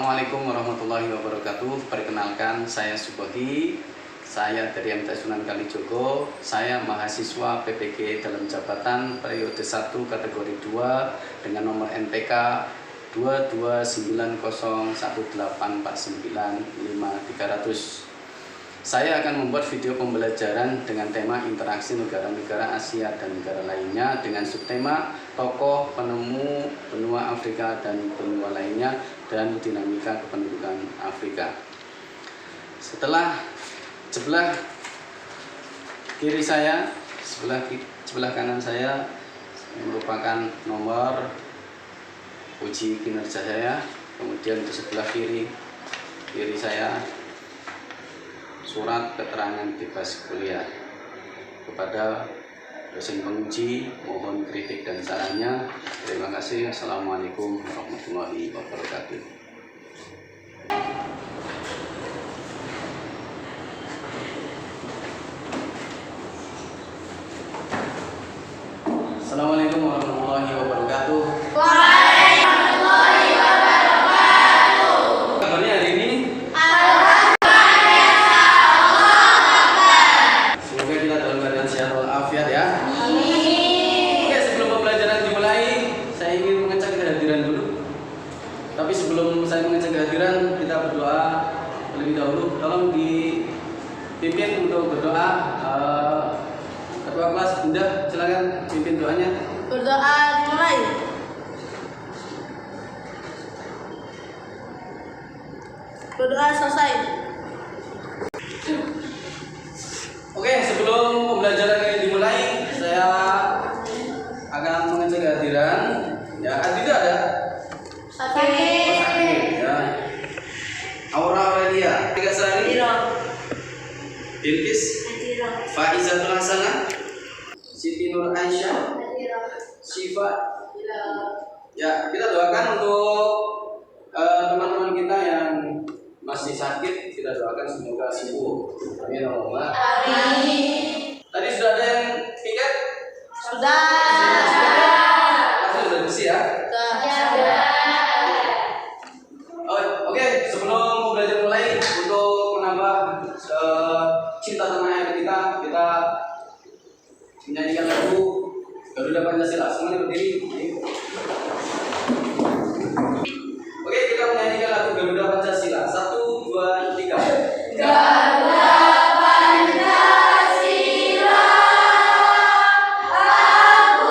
Assalamualaikum warahmatullahi wabarakatuh. Perkenalkan, saya Subohi. Saya dari MT Sunan Kalijogo. Saya mahasiswa PPG dalam jabatan periode 1 kategori 2 dengan nomor NPK 22901849530. Saya akan membuat video pembelajaran dengan tema interaksi negara-negara Asia dan negara lainnya dengan subtema tokoh penemu benua Afrika dan benua lainnya dan dinamika kependudukan Afrika. Sebelah kiri saya, sebelah kanan saya merupakan nomor uji kinerja saya, kemudian di sebelah kiri saya surat keterangan bebas kuliah. Kepada dosen penguji, mohon kritik dan sarannya. Terima kasih. Assalamualaikum warahmatullahi wabarakatuh. Assalamualaikum warahmatullahi wabarakatuh. Waalaikumsalam wabarakatuh. Kabarnya hari ini? Semoga kita dalam keadaan sehat walafiat ya. Oke, sebelum pembelajaran dimulai, saya ingin mengecek kehadiran dulu. Tapi sebelum saya mengecek kehadiran, kita berdoa terlebih dahulu. Tolong dipimpin untuk berdoa. Ketua kelas Bunda, silakan pimpin doanya. Berdoa dimulai. Berdoa selesai. Oke, sebelum pembelajaran ini dimulai, saya akan mengecek kehadiran. Ya, Adi itu ada? Sakit. Ya. Aura Aurelia, Tiga Sari, Bilqis, Faizatul Hasanah, Siti Nur Aisyah, Syifa. Ya, kita doakan untuk teman-teman kita yang masih sakit, kita doakan semoga sembuh. Amin ya Allah. Amin. Tadi sudah ada yang tiket? Sudah. Sudah bersih ya? Oh, oke. Sebelum pembelajaran mulai, untuk menambah cinta tanah air kita menyanyikan lagu Garuda Pancasila. Semuanya berdiri. Oke, kita menyanyikan lagu Garuda Pancasila. 1, 2, 3. Garuda Pancasila, aku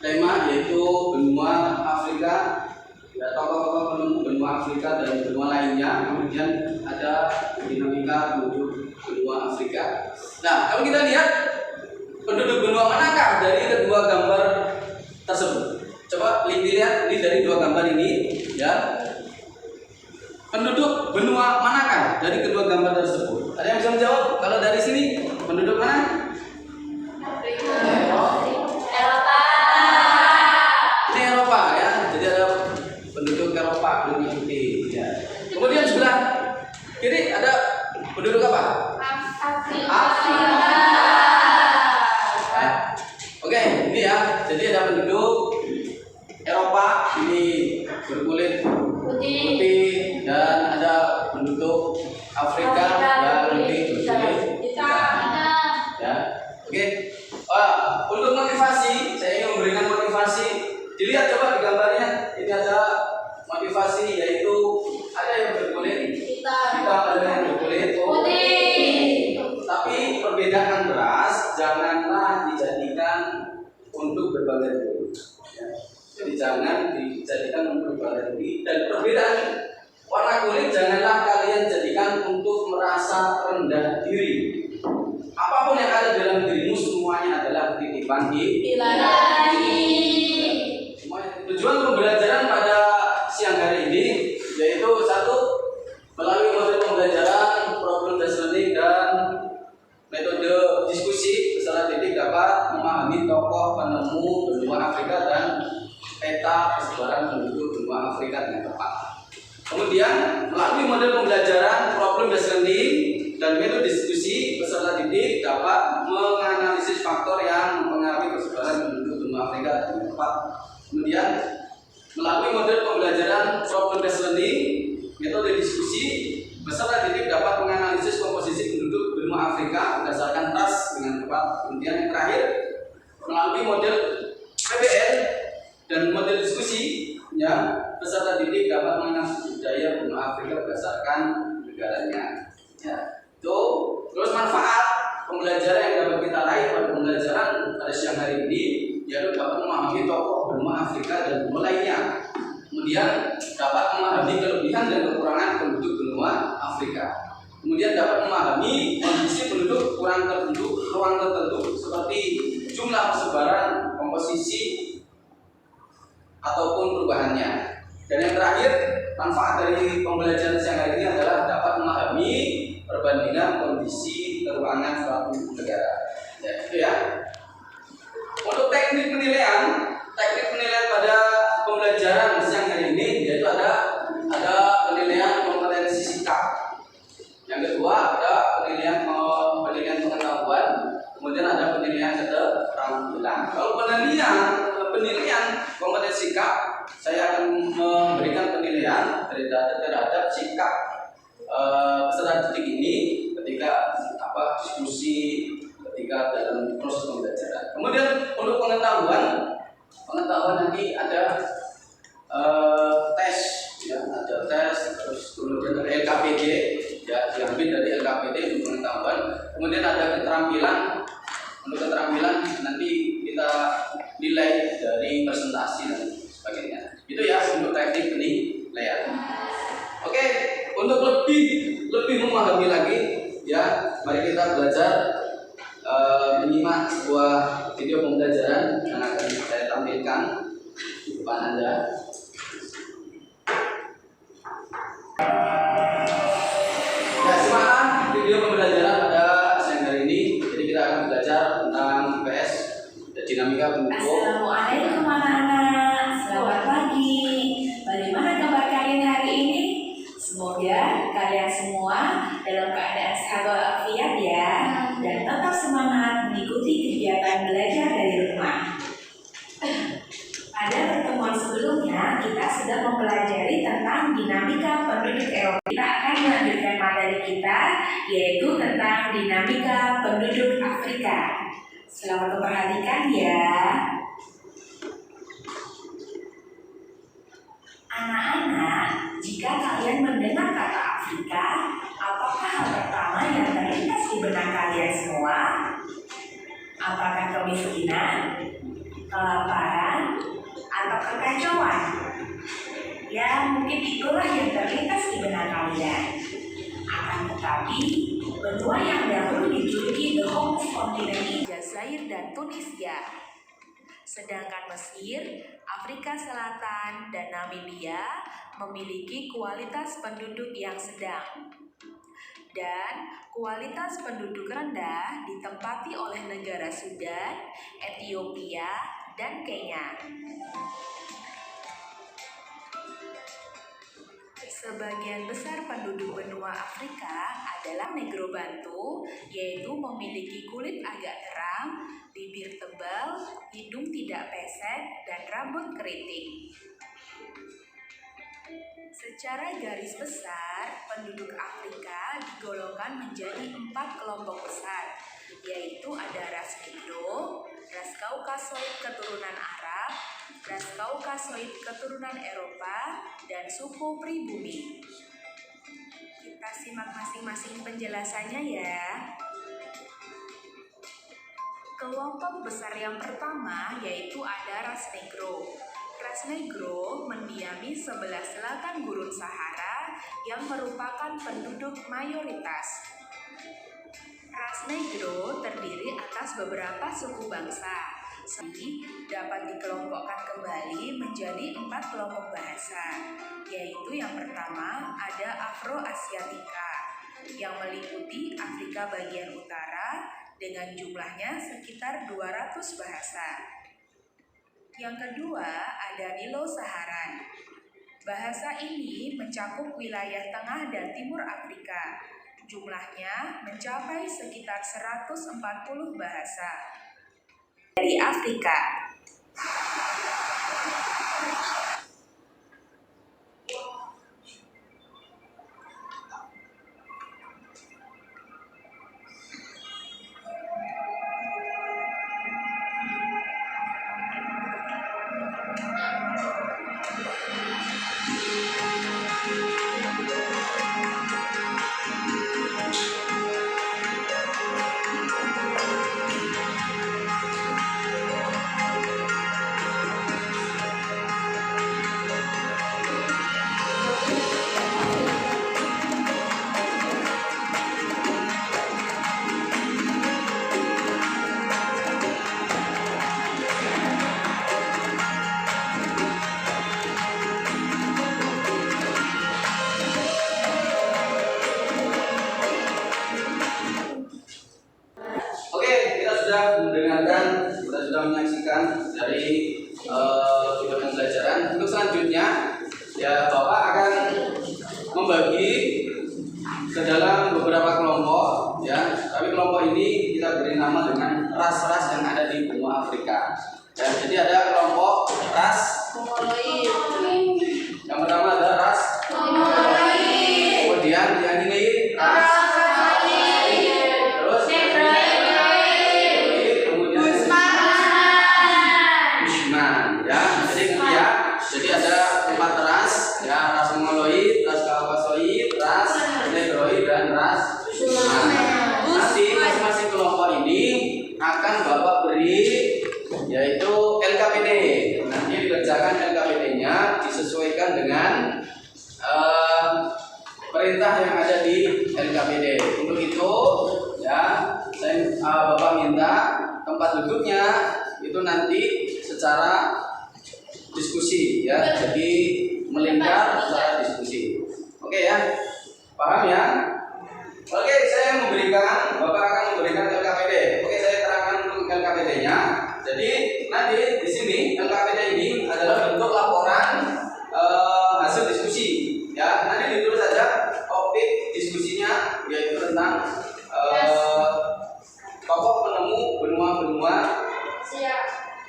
tema yaitu benua Afrika, ya, tokoh-tokoh penemu benua Afrika dan benua lainnya. Kemudian ada dinamika penduduk benua Afrika. Nah, kalau kita lihat penduduk benua manakah dari kedua gambar tersebut? Coba lihat ini dari dua gambar ini, ya. Penduduk benua manakah dari kedua gambar tersebut? Ada yang bisa menjawab? Kalau dari sini, penduduk mana? Eropa. Ini Eropa, ya. Jadi ada penduduk Eropa, penduduk putih, ya. Kemudian sebelah kiri ada penduduk apa? Afrika. Ya. Oke, ini ya. Jadi ada penduduk Eropa, ini berkulit putih, dan ada penduduk Afrika yang lebih berkulit hitam. Ya, oke. Untuk motivasi, saya ingin memberikan motivasi. Dilihat coba di gambarnya, ini ada motivasi, yaitu ada yang berkulit hitam, ada yang berkulit putih. Tapi perbedaan ras janganlah dijadikan untuk berbagai diri. Ya. Jadi jangan dijadikan untuk berbagai diri, dan perbedaan warna kulit janganlah kalian jadikan untuk merasa rendah diri. Apapun yang ada dalam dirimu semuanya adalah titipan Ilahi. Tujuan pembelajaran pada siang hari ini yaitu satu, melalui model pembelajaran, problem based learning, dan metode diskusi beserta titik dapat memahami tokoh penemu benua Afrika dan peta persebaran penduduk benua Afrika dengan tepat. Kemudian melalui model pembelajaran, problem based learning, dan metode diskusi beserta didik dapat menganalisis faktor yang mempengaruhi persebaran penduduk benua Afrika dengan tepat. Kemudian melalui model pembelajaran, problem based learning, metode diskusi beserta didik dapat menganalisis komposisi penduduk benua Afrika berdasarkan ras dengan tepat. Kemudian yang terakhir, melalui model PBL dan model diskusi, ya, peserta didik dapat menganalisis budaya benua Afrika berdasarkan negaranya. Ya, itu terus manfaat pembelajaran yang dapat kita raih pada pembelajaran pada siang hari ini, yaitu dapat memahami tokoh benua Afrika dan benua lainnya. Kemudian dapat memahami kelebihan dan kekurangan penduduk benua Afrika. Kemudian dapat memahami kondisi penduduk ruang tertentu seperti jumlah persebaran, komposisi, ataupun perubahannya. Dan yang terakhir, manfaat dari pembelajaran siang hari ini adalah dapat memahami perbandingan kondisi keuangan suatu negara. Ya, itu ya. Untuk teknik penilaian pada pembelajaran siang hari ini yaitu ada penilaian kompetensi sikap. Yang kedua ada penilaian pengetahuan, kemudian ada penilaian keterampilan. Kalau penilaian kompetensi sikap, saya akan memberikan penilaian terhadap sikap peserta didik ini ketika diskusi, ketika dalam proses pembelajaran. Kemudian untuk pengetahuan nanti ada tes, ya, ada tes, terus kemudian ada LKPD, ya, diambil dari LKPD untuk pengetahuan. Kemudian ada keterampilan. Untuk keterampilan nanti kita nilai dari presentasi dan sebagainya. Itu ya untuk teknik penilaian. Oke, untuk lebih memahami lagi, ya, mari kita belajar menyimak sebuah video pembelajaran yang akan saya tampilkan di depan Anda. Ya, simaklah video pembelajaran pada siang hari ini. Jadi kita akan belajar tentang IPS dan dinamika penduduk. Assalamualaikum anak-anak, selamat pagi. Bagaimana kabar kalian hari ini? Semoga kalian semua dalam keadaan sehat walafiat ya, dan tetap semangat mengikuti kegiatan belajar dari rumah. Pada pertemuan sebelumnya kita sudah mempelajari tentang dinamika penduduk Eropa. Kita akan melanjutkan materi kita, yaitu tentang dinamika penduduk Afrika. Selamat memperhatikan ya. Anak-anak, jika kalian mendengar kata Afrika, apakah hal pertama yang terlintas di benak kalian semua? Apakah kemiskinan, kelaparan, atau kekacauan. Ya, mungkin itulah yang terlintas di benak kalian. Akan tetapi, benua yang dahulu dijuluki The Home Continent ini Jazair dan Tunisia. Sedangkan Mesir, Afrika Selatan, dan Namibia memiliki kualitas penduduk yang sedang. Dan kualitas penduduk rendah ditempati oleh negara Sudan, Ethiopia, dan Kenya. Sebagian besar penduduk benua Afrika adalah Negro Bantu, yaitu memiliki kulit agak terang, bibir tebal, hidung tidak pesek, dan rambut keriting. Secara garis besar, penduduk Afrika digolongkan menjadi 4 kelompok besar, yaitu ada ras Negro, ras Kaukasoid keturunan Arab, ras Kaukasoid keturunan Eropa, dan suku pribumi. Kita simak masing-masing penjelasannya ya. Kelompok besar yang pertama yaitu ada ras Negro. Ras Negro mendiami sebelah selatan Gurun Sahara yang merupakan penduduk mayoritas. Ras Negro terdiri atas beberapa suku bangsa, dapat dikelompokkan kembali menjadi 4 kelompok bahasa, yaitu yang pertama ada Afro-Asiatica, yang meliputi Afrika bagian utara dengan jumlahnya sekitar 200 bahasa. Yang kedua ada Nilo-Saharan. Bahasa ini mencakup wilayah tengah dan timur Afrika. Jumlahnya mencapai sekitar 140 bahasa. Dari Afrika. Kita sudah menyaksikan dari video pembelajaran. Untuk selanjutnya, ya Bapak akan membagi ke dalam beberapa kelompok, ya. Tapi kelompok ini kita beri nama dengan ras-ras yang ada di benua Afrika. Ya, jadi ada kelompok ras Mongoloid. Yang pertama ada ras Mongoloid. Kemudian yang ini ras terus kemudian Bushman, ya. Jadi ada 4 ras, ya, ras Mongoloid, ras Kaukasoid, ras Negroid, dan ras Bushman. Nanti masing-masing kelompok ini akan Bapak beri yaitu LKPD. Nanti dikerjakan LKPD-nya disesuaikan dengan perintah yang ada di LKPD. Untuk itu, ya, Bapak minta tempat duduknya itu nanti secara diskusi, ya. Jadi melingkar secara diskusi. Oke ya, paham ya? Oke, saya memberikan, Bapak akan memberikan LKPD. Oke, saya terangkan untuk LKPD-nya. Jadi nanti di sini LKPD ini adalah bentuk laporan hasil diskusi, ya. Nanti ditulis saja topik diskusinya yaitu tentang tokoh penemu benua-benua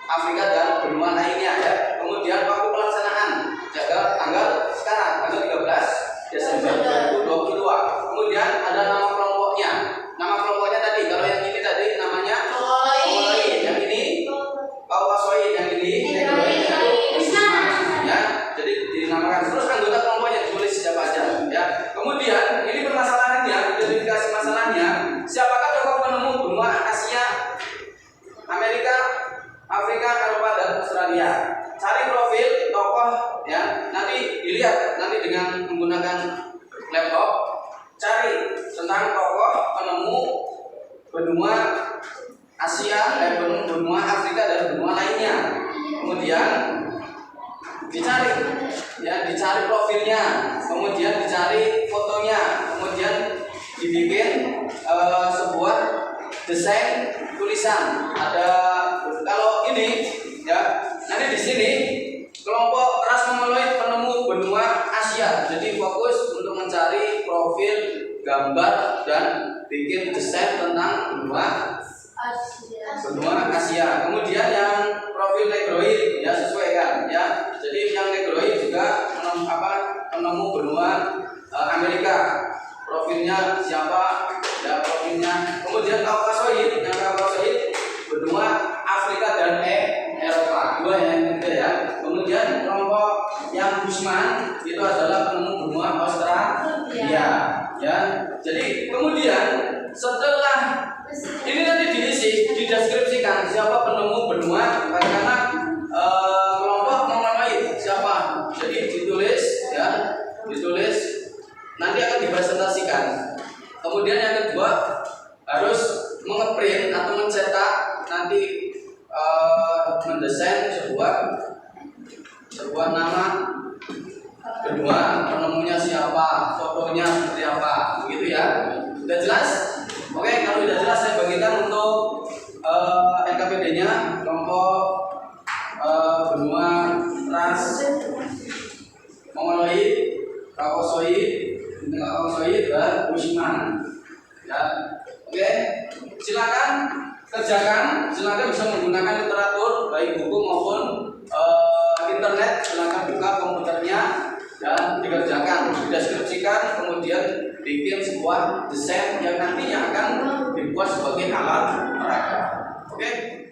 Afrika dan benua lainnya, ya. Kemudian waktu pelaksanaan tanggal sekarang tanggal 13 Desember 2022. Kemudian ada nama kelompoknya. Nama kelompoknya tadi, kalau yang ini tadi namanya Mongoloid, yang ini Kaukasoid, yang ini Negroid, ya. Jadi dinamakan. Terus anggota kelompoknya ditulis siapa aja, ya. Kemudian ini permasalahannya, identifikasi masalahnya, siapakah tokoh penemu benua Asia, Amerika, Afrika Afrika, Eropa, dan Australia. Cari profil tokoh ya, nanti dilihat nanti dengan menggunakan laptop. Cari tentang tokoh penemu benua Asia, benua Afrika dan benua lainnya. Kemudian dicari ya, dicari profilnya, kemudian dicari fotonya, kemudian dibikin sebuah desain tulisan. Ada kalau ini ya, nanti di sini kelompok ras Mongoloid penemu benua Asia. Jadi fokus untuk mencari profil, gambar dan bikin desain tentang benua Asia. Kemudian yang profil Negroid ya, sesuaikan ya. Jadi yang Negroid juga penemu benua Amerika. Profilnya siapa? Ya, profilnya. Kemudian Kaukasoid, yang Kaukasoid benua Afrika dan Eropa. Dua yang ketiga ya. Kemudian kelompok yang Bushman itu adalah penemu benua Australia. Ya. Jadi kemudian setelah ini nanti dideskripsikan siapa penemu benua karena kelompok Mongoloid siapa. Jadi ditulis ya, ditulis nanti akan dipresentasikan. Kemudian yang kedua harus mengeprint atau mencetak nanti mendesain sebuah nama benua, penemunya siapa, fotonya seperti apa, begitu ya. Sudah jelas? Oke, kalau sudah jelas saya bagikan untuk NKPD-nya kelompok benua ras Mongoloid, Kaukasoid, dan Bushman. Ya, oke. Silakan kerjakan, silakan bisa menggunakan literatur baik buku maupun internet. Silakan buka komputernya dan dikerjakan, dideskripsikan, kemudian bikin sebuah desain yang nantinya akan dibuat sebagai alat peraga. Oke?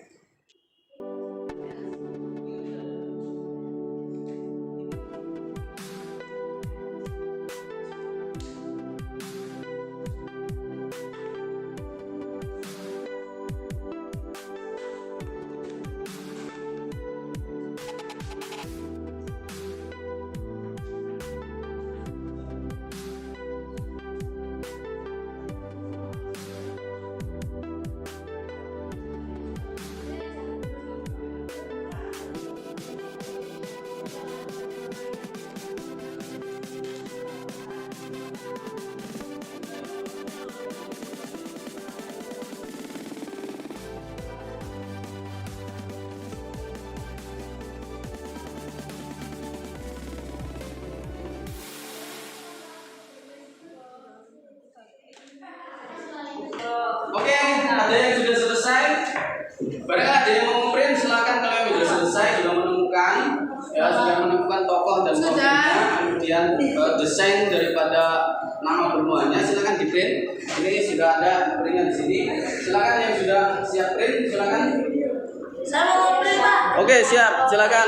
Oke, ada yang sudah selesai? Barangkali ada yang mau print, silakan. Kalau yang sudah selesai, sudah menemukan, ya sudah menemukan tokoh dan profilnya, kemudian desain daripada nama benuanya, silakan di print. Ini sudah ada printnya di sini. Silakan yang sudah siap print, silakan. Saya mau print, Pak. Oke, siap. Silakan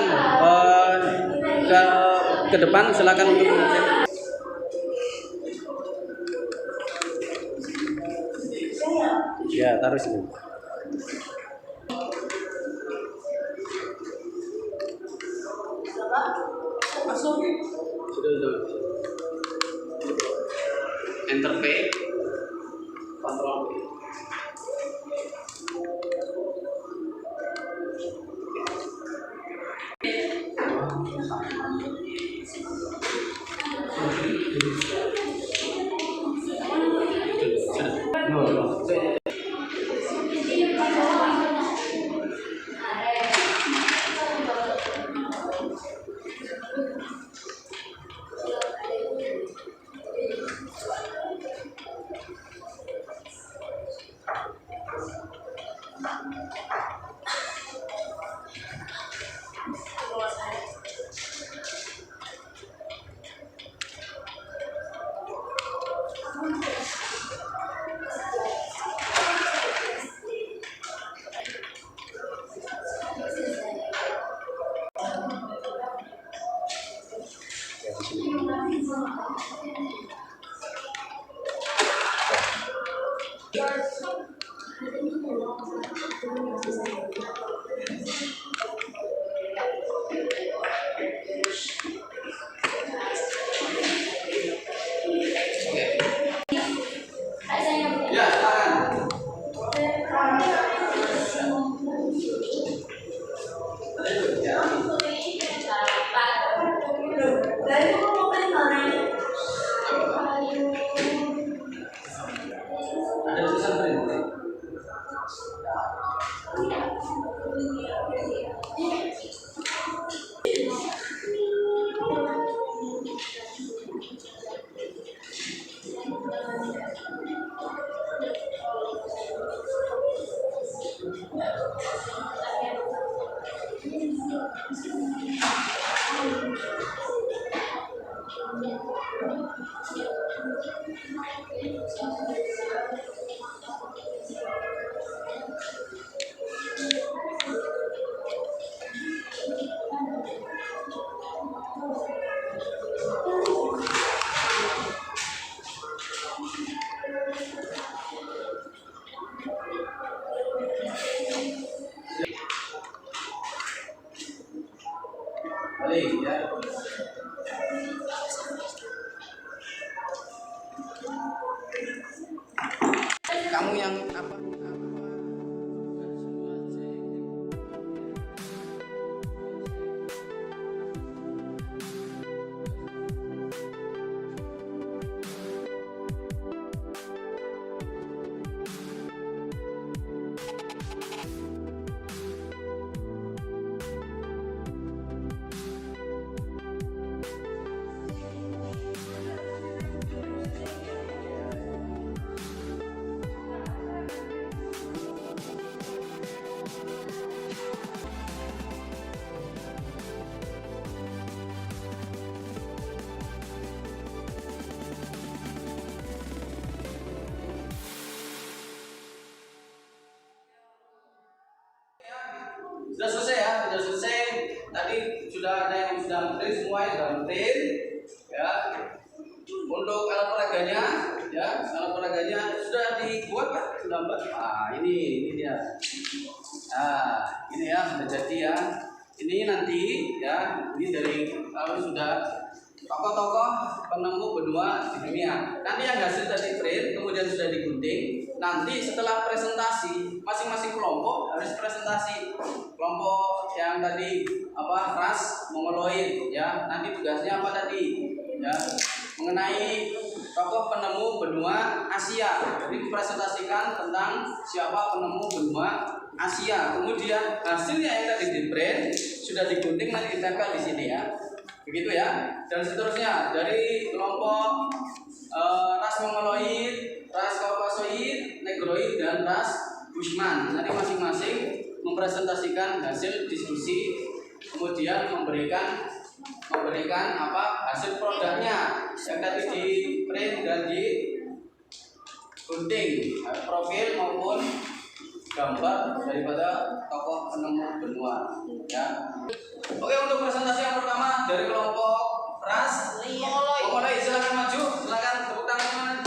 ke depan, silakan untuk print. Ya, taruh sini. Masuk. Sudah. Enter P, Ctrl P. Balik ya. Kamu yang apa? Sudah selesai ya, sudah selesai. Tadi sudah ada yang sudah ngeprint, semua yang sudah ngeprint ya. Untuk alat peraganya ya, alat peraganya sudah dibuat kan? Sudah mbak? Ini dia. Nah, ini ya sudah jadi ya. Ini nanti ya, ini dari kalau sudah tokoh-tokoh penemu benua di dunia. Nanti yang hasil tadi print kemudian sudah digunting. Nanti setelah presentasi masing-masing kelompok harus presentasi. Kelompok yang tadi apa ras mongoloid ya. Nanti tugasnya apa tadi? Ya, mengenai tokoh penemu benua Asia. Jadi dipresentasikan tentang siapa penemu benua Asia. Kemudian hasilnya yang tadi di print sudah digunting nanti ditempel di sini ya. Begitu ya. Dan seterusnya dari kelompok ras mongoloid, ras kaukasoid, negroid dan ras Bushman. Nanti masing-masing mempresentasikan hasil diskusi kemudian memberikan apa hasil produknya yang tadi di print dan di gunting profil maupun gambar daripada tokoh penemu benua ya. Oke, untuk presentasi yang pertama dari kelompok ras Mongoloid, silakan maju, silakan tepuk tangan teman.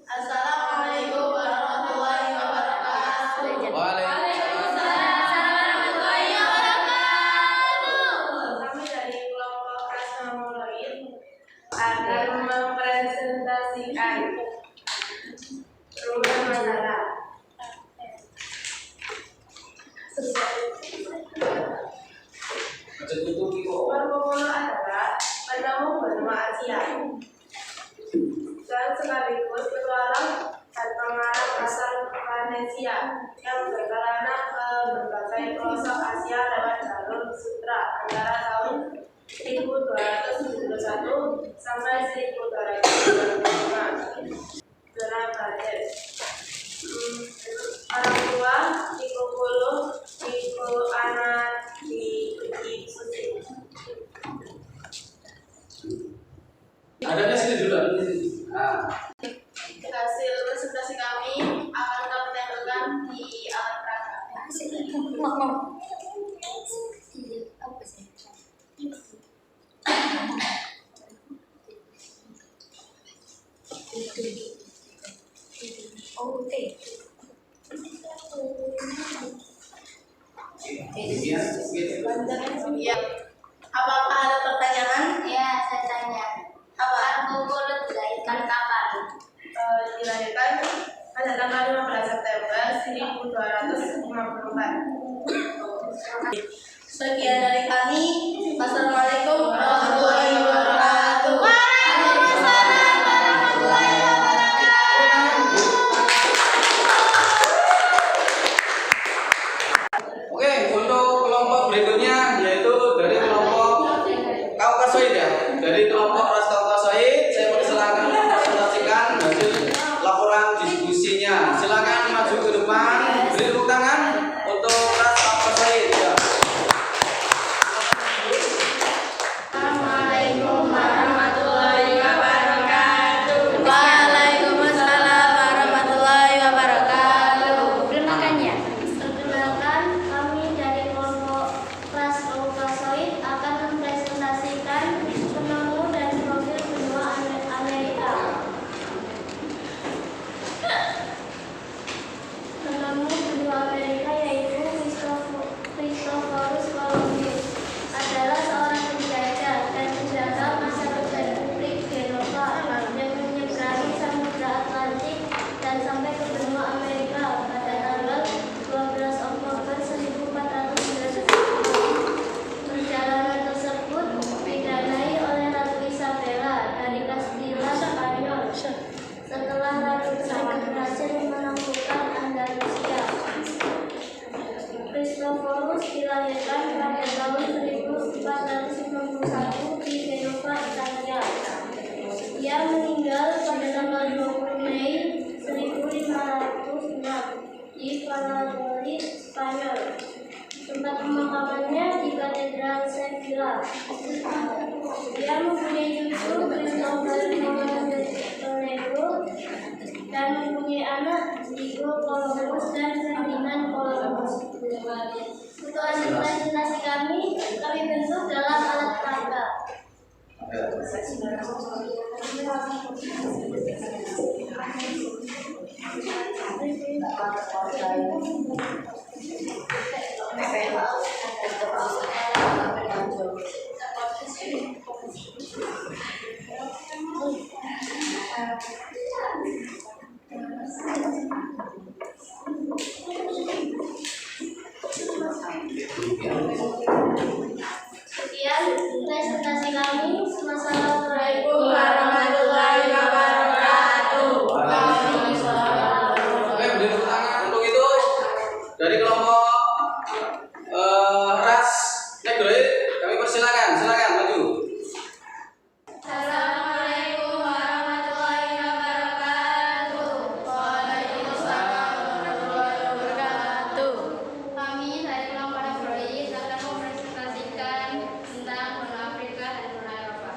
Assalamualaikum warahmatullahi wabarakatuh. Kami dari kelompok ras mongoloid akan mempresentasikan program masalah. Marco adalah penemu benua Asia dan sekaligus petualang dan pengarang asal Indonesia yang berkelana ke berbagai pelosok Asia lewat jalur sutra antara tahun 1271 sampai 1225. Zona Baden. Orang tua Iko Polo, Iko Anak di Susi. Adanya sini dulu. Hasil presentasi kami akan kami tampilkan di alat peraga. Ya. Apakah ada pertanyaan? Ya, saya tanya. Apa? Marco Polo dilahirkan kapan? Dilahirkan pada tanggal 15 September 1254. Sekian dari kami. Wassalamualaikum warahmatullahi wabarakatuh. Waalaikumsalam warahmatullahi wabarakatuh. Oke, untuk kelompok berikutnya yaitu dari kelompok Kaukasoid ya. Dari kelompok ras Kaukasoid, saya persilakan presentasikan hasil laporan diskusinya. Silakan maju ke depan, beri tepuk tangan untuk ras Kaukasoid ya. Assalamualaikum warahmatullahi wabarakatuh. Waalaikumsalam warahmatullahi wabarakatuh. Perkenalkannya. Perkenalkan, kami dari kelompok kelas Kaukasoid akan mempresentasikan penemu dan profil benua Amerika. Penemu benua Amerika yaitu Christophorus Columbus adalah seorang penjajah dan penjaga masa Republik Genova yang menyeberangi Samudra Atlantik dan sampai ke benua Amerika pada tanggal 12 Oktober 1492. Perjalanan tersebut didanai oleh Ratu Isabella dari Castilla Spanyol setelah Ratu tersebut berhasil menaklukkan Andalusia. Christophorus dilahirkan pada tahun 1491 di Genova, Italia. Ia meninggal pada tanggal 20 Mei 1506 di Valladolid, Spanyol. Tempat pemakamannya di Katedral Sevilla. Dia mempunyai cucu Christopher Toledo dan mempunyai anak Diego Columbus dan Ferdinand Columbus. Untuk hasil presentasi kami bentuk dalam alat peraga. Sekian presentasi kami. Wassalamualaikum warahmatullahi wabarakatuh. Oke, beri tepuk tangan untuk itu dari kelompok ras Negroid. Kami persilakan, silakan maju. Assalamualaikum warahmatullahi wabarakatuh. Waalaikumsalam warahmatullahi wabarakatuh. Kami dari kelompok Negroid akan mempresentasikan tentang benua Afrika dan benua Eropa.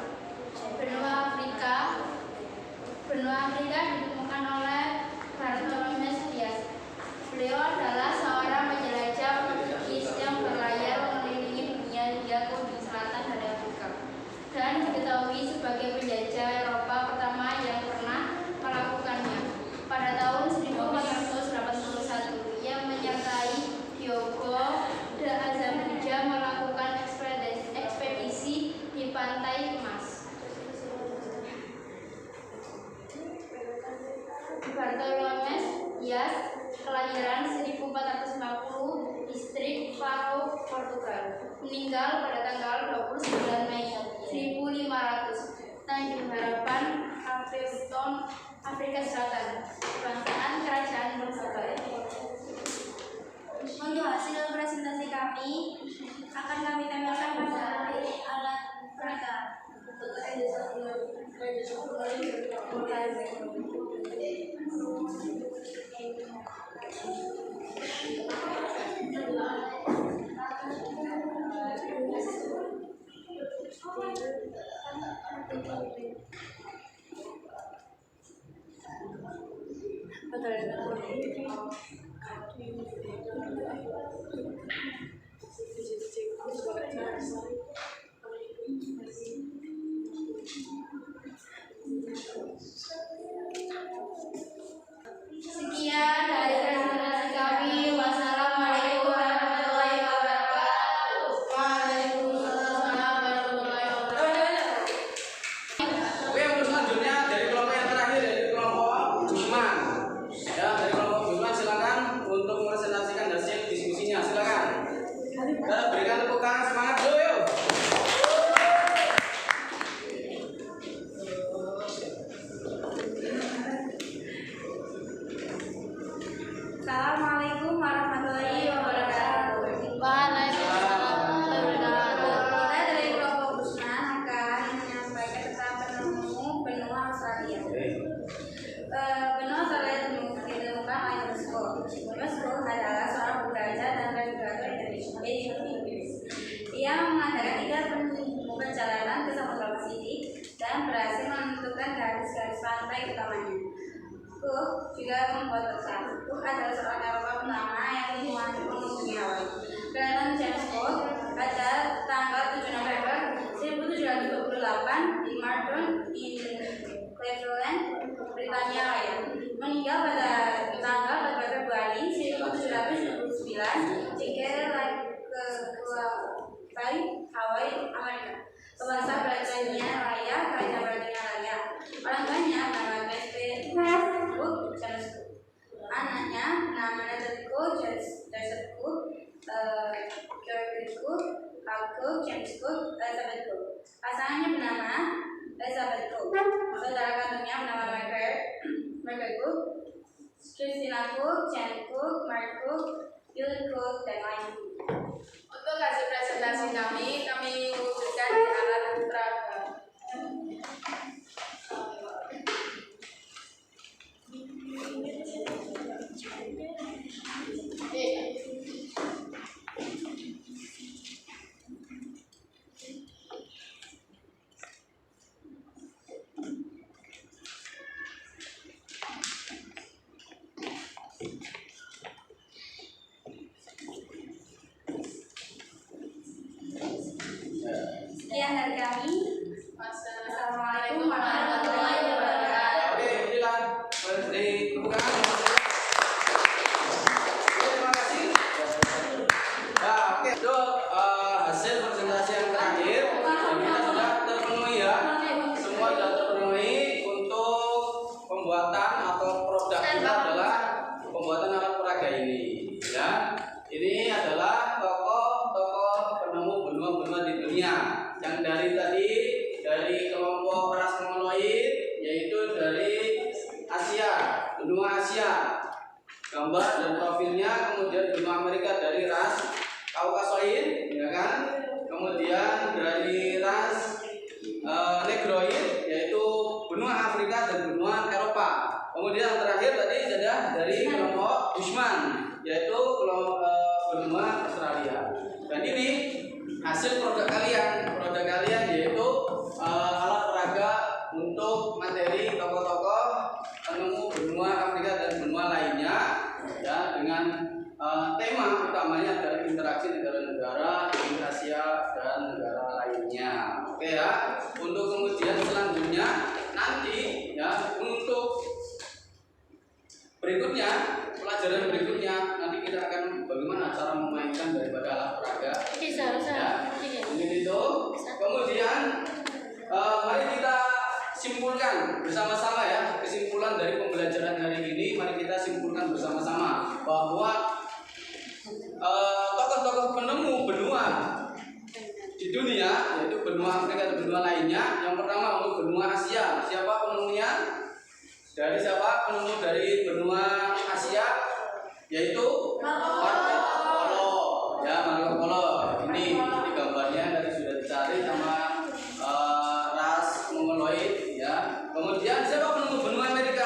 Benua Afrika ditemukan oleh Bartolomé Dias. Beliau adalah seorang penjelajah Portugis yang berlayar mengelilingi dunia hingga ke ujung selatan dari Afrika, dan diketahui sebagai penjajah Eropa pertama yang pernah melakukannya. Pada tahun 1481, ia menyertai Diogo de Azambuja melakukan ekspedisi di Pantai Emas. Bartolomé Dias kelahiran 1450, distrik Faro, Portugal. Meninggal pada tanggal 29 Mei 1500. Tanjung Harapan, Cape Town, Afrika Selatan. Kebangsaan Kerajaan Portugal. Untuk hasil presentasi kami akan kami tempelkan pada alat peraga. Sekian dari presentasi kami. Wassalamualaikum warahmatullahi wabarakatuh. Waalaikumsalam warahmatullahi wabarakatuh. Oke, untuk selanjutnya dari kelompok yang terakhir dari kelompok Usman. Ya, Assalamualaikum warahmatullahi wabarakatuh. Waalaikumsalam warahmatullahi wabarakatuh. Kita dari kelompok Busman akan menyampaikan tentang penemu benua Australia. Benua Australia ditemukan oleh UNESCO. UNESCO adalah seorang penjelajah dan regulator Inggris. Ia mengadakan 3 perjalanan ke Samudra Pasifik dan berhasil menentukan garis-garis pantai utamanya. Cook juga membuat peta. Cook adalah seorang Eropa pertama yang mengunjungi Hawaii. Kedatangan James Cook pada tanggal 7 November 1728 di Marton in Cleveland, Britania Raya. Meninggal pada tanggal 4 Februari 1779 di Kearney, Hawaii, Amerika. Kebangsa Britania Raya, Kerajaan Britania Raya. Orang tuanya nama Cook, James Cook. Anaknya namanya Cook, Joseph Cook, George Cook, Carl Cook, James Cook, Elizabeth Cook. Pasangannya bernama Elizabeth Cook. Saudara kandungnya bernama Margaret Cook, Christina Cook, Jane Cook, Mark Cook, Bill Cook, dan lain. Untuk hasil presentasi kami wujudkan di alat peraga. Sekian dari kami. Assalamualaikum warahmatullahi wabarakatuh. Oke, inilah dari pembukaan. Terima kasih. Nah, oke, itu hasil presentasi yang terakhir. Dan kita sudah terpenuhi ya. Semua sudah terpenuhi untuk pembuatan atau produk kita adalah pembuatan alat peraga ini. Ya, ini adalah tokoh-tokoh penemu benua-benua di dunia. Yang dari kelompok ras Mongoloid, yaitu dari Asia, benua Asia, gambar dan profilnya. Kemudian benua Amerika dari ras Kaukasoid, ya kan? Kemudian dari ras Negroid, yaitu benua Afrika dan benua Eropa. Kemudian yang terakhir tadi sudah dari kelompok Bushman, yaitu kelompok benua Australia. Dan ini hasil produk kalian yaitu alat peraga untuk materi tokoh-tokoh penemu benua Afrika dan benua lainnya, ya, dengan tema utamanya adalah interaksi negara-negara di Asia dan negara lainnya. Oke ya. Untuk kemudian selanjutnya nanti ya, untuk berikutnya, pelajaran berikutnya nanti kita akan bagaimana cara memainkan daripada alat peraga. Ya, ini itu. Kemudian mari kita simpulkan bersama-sama ya, kesimpulan dari pembelajaran hari ini. Mari kita simpulkan bersama-sama bahwa tokoh-tokoh penemu benua di dunia, yaitu benua Afrika dan benua lainnya. Yang pertama untuk benua Asia, siapa penemunya? Dari siapa penemu dari benua Asia? Yaitu Marco Polo. Ya, Marco Polo. Ini gambarnya tadi sudah dicari sama ras Mongoloid. Ya. Kemudian siapa penemu benua Amerika?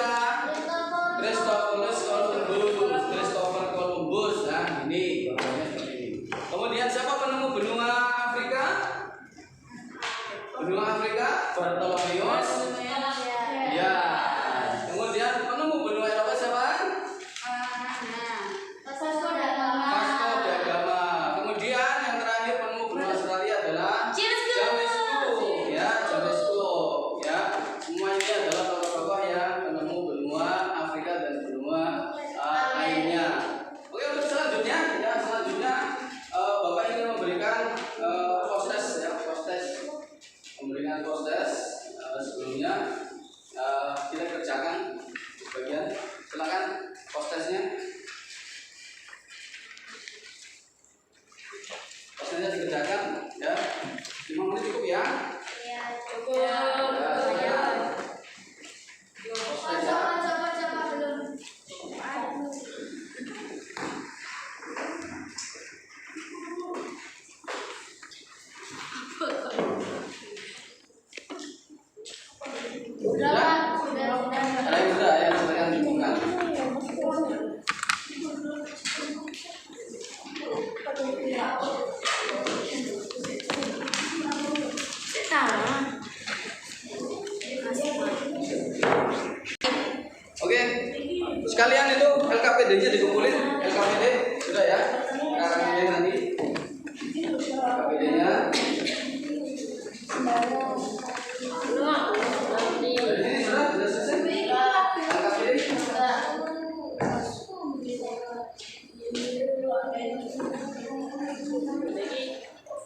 Christopher Columbus. Nah, ini gambarnya seperti ini. Kemudian siapa penemu benua Afrika? Benua Afrika, Bartholomeus. Ya. Kemudian penemu benua Eropa siapa?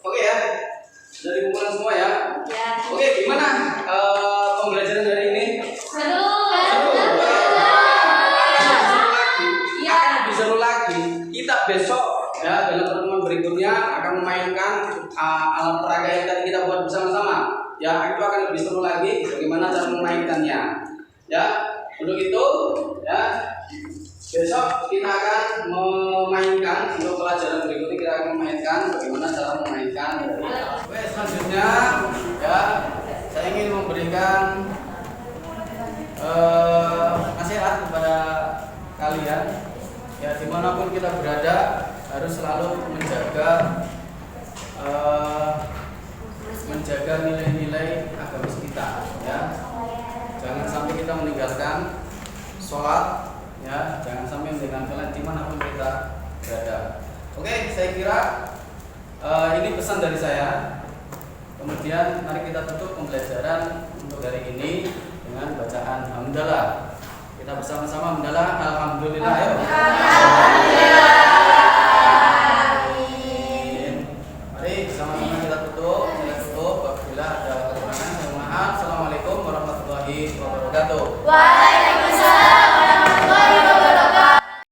Oke ya, sudah dikumpulkan semua ya. Oke, gimana pembelajaran hari ini? Seru. Akan lebih seru lagi. Kita besok ya dalam pertemuan berikutnya akan memainkan alat peraga yang tadi kita buat bersama-sama. Ya, itu akan lebih seru lagi bagaimana cara memainkannya. Ya, untuk itu ya besok kita akan memainkan untuk pelajaran berikutnya kita akan memainkan bagaimana cara memainkan. Oke, selanjutnya ya saya ingin memberikan nasihat kepada kalian ya dimanapun kita berada harus selalu menjaga nilai-nilai agamis kita ya. Jangan sampai kita meninggalkan sholat ya, jangan sampai meninggalkan dimanapun kita berada. Oke, saya kira ini pesan dari saya. Kemudian mari kita tutup pembelajaran untuk hari ini dengan bacaan hamdalah. Kita bersama-sama hamdalah, alhamdulillah. Alhamdulillah.